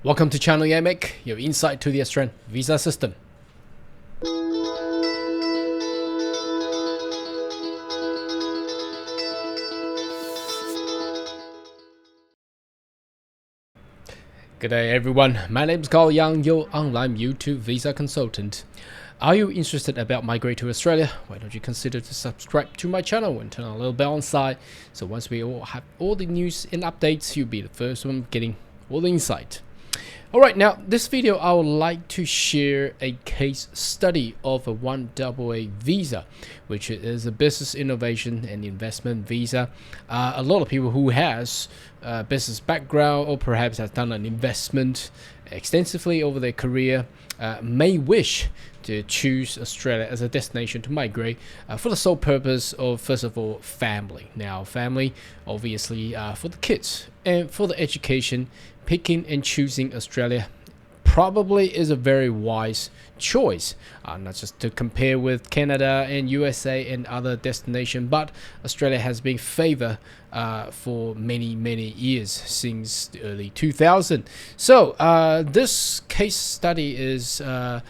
Welcome to Channel Yamek, your insight to the Australian visa system. Good day everyone, my name is Carl Young, your online YouTube visa consultant. Are you interested about migrate to Australia? Why don't you consider to subscribe to my channel and turn on a little bell on side, so once we all have all the news and updates, you'll be the first one getting all the insight. Alright, now this video I would like to share a case study of a 1AA visa, which is a business innovation and investment visa. A lot of people who has a business background or perhaps has done an investment extensively over their career may wish to choose Australia as a destination to migrate for the sole purpose of, first of all, family. Now, family, obviously, for the kids and for the education, picking and choosing Australia probably is a very wise choice, not just to compare with Canada and USA and other destinations, but Australia has been favored for many years since the early 2000s. So this case study is a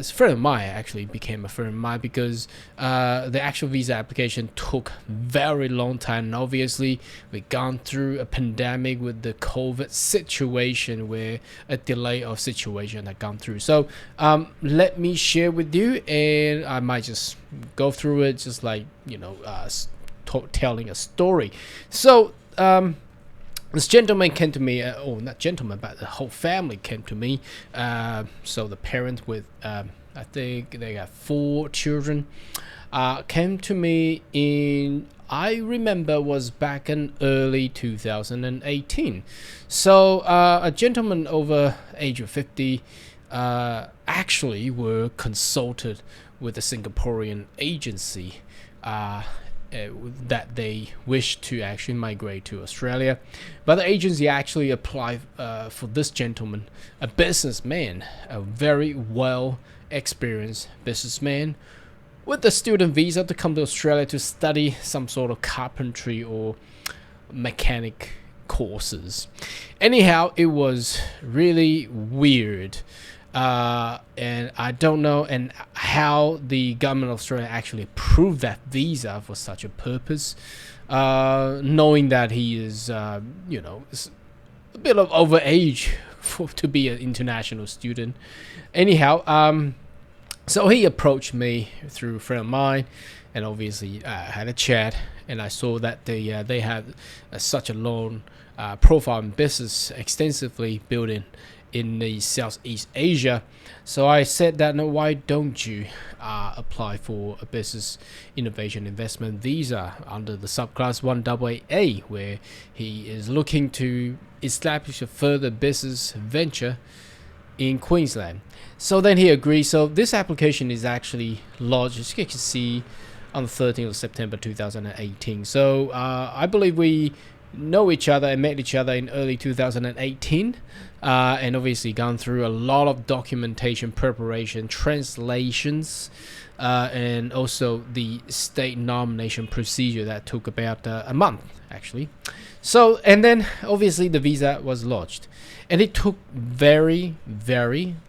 friend of mine, actually became a friend of mine, because the actual visa application took very long time, and obviously we've gone through a pandemic with the COVID situation where a delay of situation had gone through. So let me share with you, and I might just go through it just like, you know, telling a story. So this gentleman came to me, or not gentleman, but the whole family came to me. So the parent with I think they got 4 children came to me in, I remember, was back in early 2018. So a gentleman over age of 50 actually were consulted with a Singaporean agency that they wish to actually migrate to Australia, but the agency actually applied for this gentleman, a businessman, a very well experienced businessman with a student visa, to come to Australia to study some sort of carpentry or mechanic courses. Anyhow, it was really weird. And I don't know and how the government of Australia actually approved that visa for such a purpose, knowing that he is, you know, a bit of overage to be an international student. Anyhow, so he approached me through a friend of mine, and obviously had a chat, and I saw that they have such a long profile in business, extensively building in the Southeast Asia. So I said that, no, why don't you apply for a business innovation investment visa under the subclass 1AA, where he is looking to establish a further business venture in Queensland. So then he agreed. So this application is actually lodged, as you can see, on the 13th of September 2018. So I believe we know each other and met each other in early 2018, and obviously gone through a lot of documentation preparation, translations, and also the state nomination procedure that took about a month actually. So, and then obviously the visa was lodged, and it took very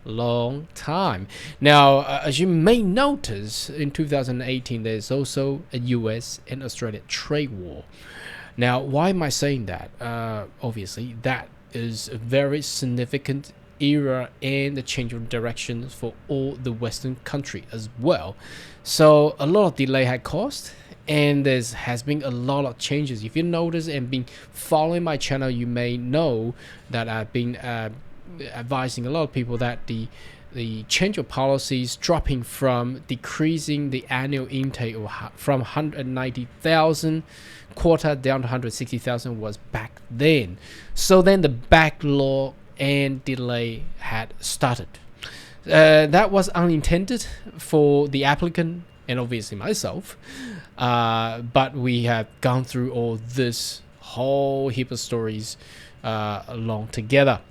long time. Now, as you may notice, in 2018 there's also a US and Australia trade war. Now, why am I saying that? Obviously, that is a very significant era and the change of direction for all the Western country as well. So a lot of delay had caused, and there has been a lot of changes. If you notice and been following my channel, you may know that I've been advising a lot of people that the change of policies, dropping from decreasing the annual intake from 190,000 quota down to 160,000 was back then. So then the backlog and delay had started. That was unintended for the applicant and obviously myself, but we have gone through all this whole heap of stories along together.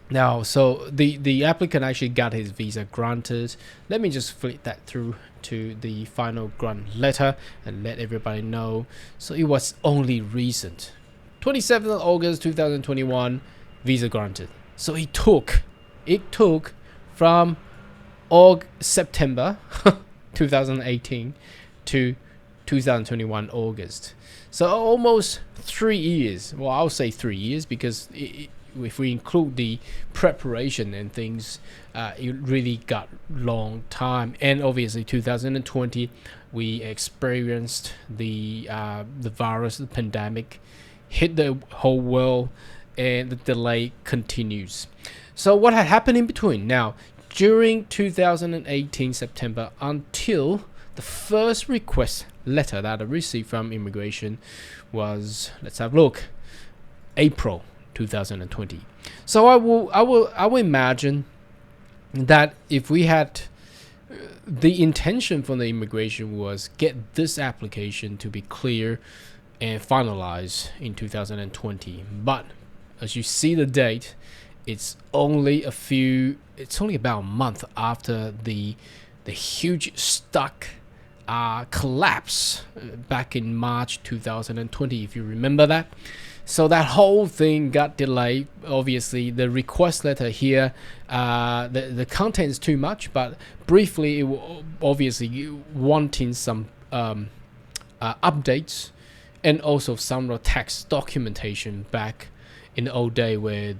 Now, so the applicant actually got his visa granted. Let me just flip that through to the final grant letter and let everybody know. So it was only recent, 27th of August 2021, visa granted. So it took from September 2018 to 2021 August. So almost 3 years. Well, I'll say 3 years because if we include the preparation and things, it really got long time. And obviously, 2020, we experienced the virus, the pandemic, hit the whole world, and the delay continues. So what had happened in between? Now, during 2018 September until the first request letter that I received from immigration was, let's have a look, April 2020. So I will imagine that if we had the intention from the immigration was get this application to be clear and finalized in 2020, but as you see the date, it's only about a month after the huge stock collapse back in March 2020, if you remember that. So that whole thing got delayed. Obviously, the request letter here, the content is too much, but briefly, it obviously wanting some updates and also some tax documentation back in the old day where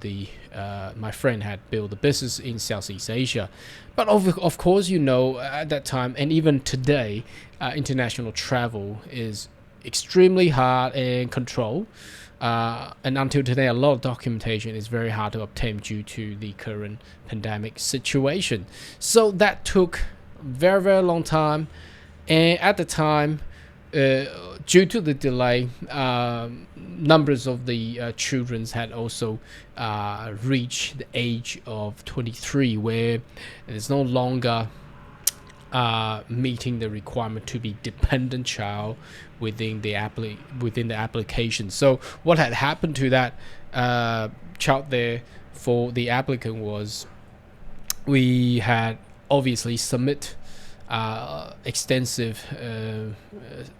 my friend had built a business in Southeast Asia. But of course, at that time and even today, international travel is extremely hard and controlled. And until today, a lot of documentation is very hard to obtain due to the current pandemic situation. So that took very, very long time. And at the time, due to the delay, numbers of the children had also reached the age of 23, where it's no longer meeting the requirement to be dependent child within the application. So what had happened to that child there for the applicant was we had obviously submit extensive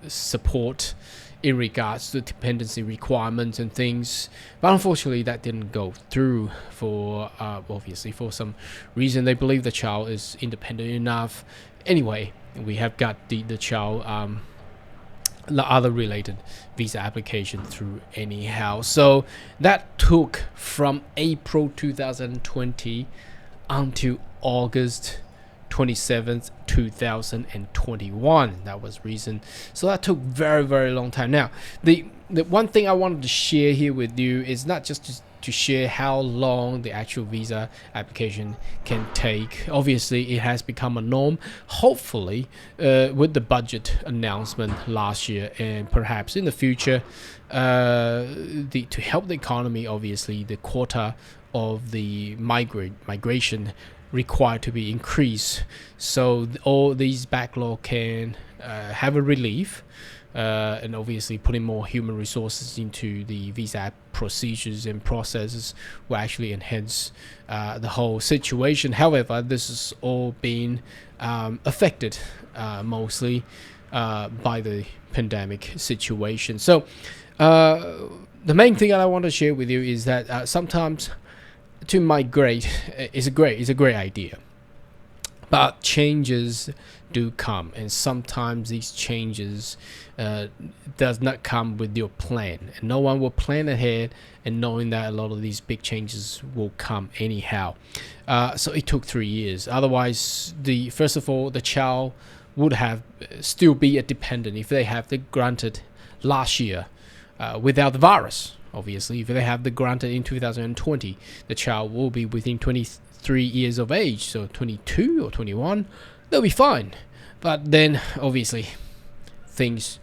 support in regards to dependency requirements and things, but unfortunately that didn't go through for obviously for some reason. They believe the child is independent enough. Anyway, we have got the child the other related visa application through anyhow. So that took from April 2020 until August 27th 2021. That was reason. So that took very, very long time. Now the one thing I wanted to share here with you is not just to share how long the actual visa application can take. Obviously it has become a norm, hopefully with the budget announcement last year and perhaps in the future to help the economy. Obviously the quota of the migration required to be increased, so all these backlog can have a relief, and obviously putting more human resources into the visa procedures and processes will actually enhance the whole situation. However, this is all being affected mostly by the pandemic situation. So the main thing that I want to share with you is that sometimes to migrate is a great idea, but changes do come, and sometimes these changes does not come with your plan, and no one will plan ahead and knowing that a lot of these big changes will come anyhow. So it took 3 years. Otherwise, first of all, the child would have still be a dependent if they have the granted last year without the virus. Obviously, if they have the granted in 2020, the child will be within 23 years of age, so 22 or 21, they'll be fine. But then, obviously, things,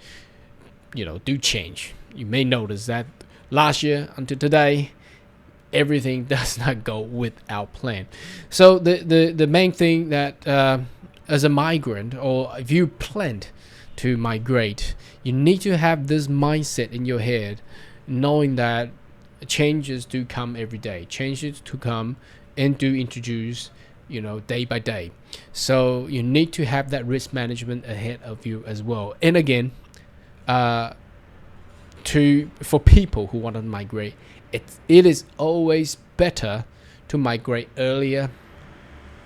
do change. You may notice that last year until today, everything does not go with our plan. So the main thing that as a migrant, or if you planned to migrate, you need to have this mindset in your head, knowing that changes do come every day. Changes to come and do introduce, day by day. So you need to have that risk management ahead of you as well. And again, for people who want to migrate, it is always better to migrate earlier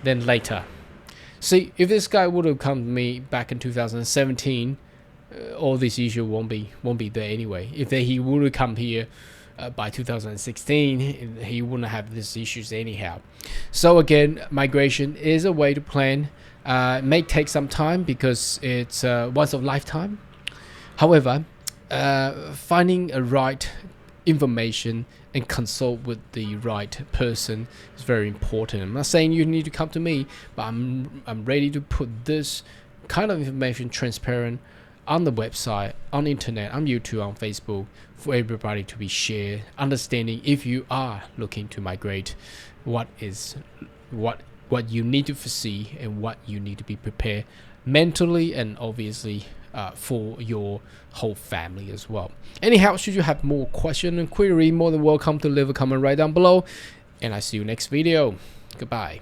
than later. See, if this guy would have come to me back in 2017, all these issues won't be there anyway. If he would have come here by 2016, he wouldn't have these issues anyhow. So again, migration is a way to plan. It may take some time because it's once of a lifetime. However, finding a right information and consult with the right person is very important. I'm not saying you need to come to me, but I'm ready to put this kind of information transparent on the website, on the internet, on YouTube, on Facebook, for everybody to be shared. Understanding if you are looking to migrate, what you need to foresee and what you need to be prepared mentally and obviously for your whole family as well. Anyhow, should you have more question and query, more than welcome to leave a comment right down below, and I see you next video. Goodbye.